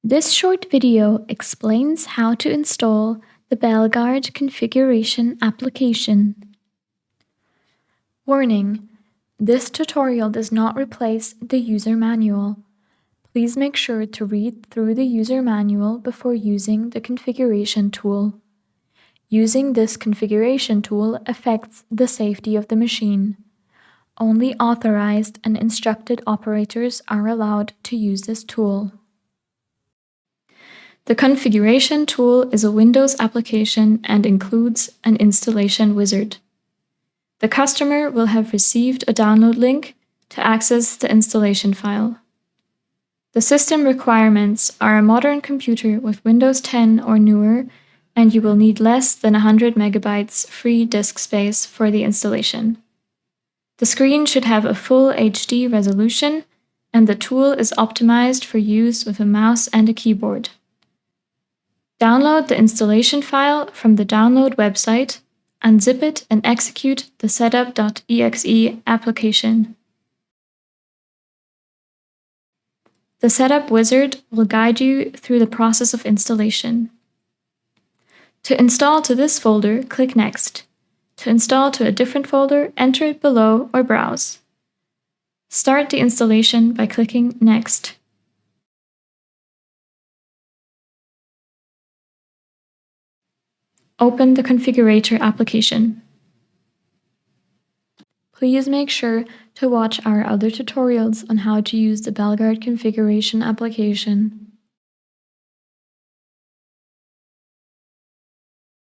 This short video explains how to install the bel.guard configuration application. Warning: this tutorial does not replace the user manual. Please make sure to read through the user manual before using the configuration tool. Using this configuration tool affects the safety of the machine. Only authorized and instructed operators are allowed to use this tool. The configuration tool is a Windows application and includes an installation wizard. The customer will have received a download link to access the installation file. The system requirements are a modern computer with Windows 10 or newer, and you will need less than 100 megabytes free disk space for the installation. The screen should have a full HD resolution, and the tool is optimized for use with a mouse and a keyboard. Download the installation file from the download website, unzip it and execute the setup.exe application. The setup wizard will guide you through the process of installation. To install to this folder, click Next. To install to a different folder, enter it below or browse. Start the installation by clicking Next. Open the configurator application. Please make sure to watch our other tutorials on how to use the bel.guard configuration application.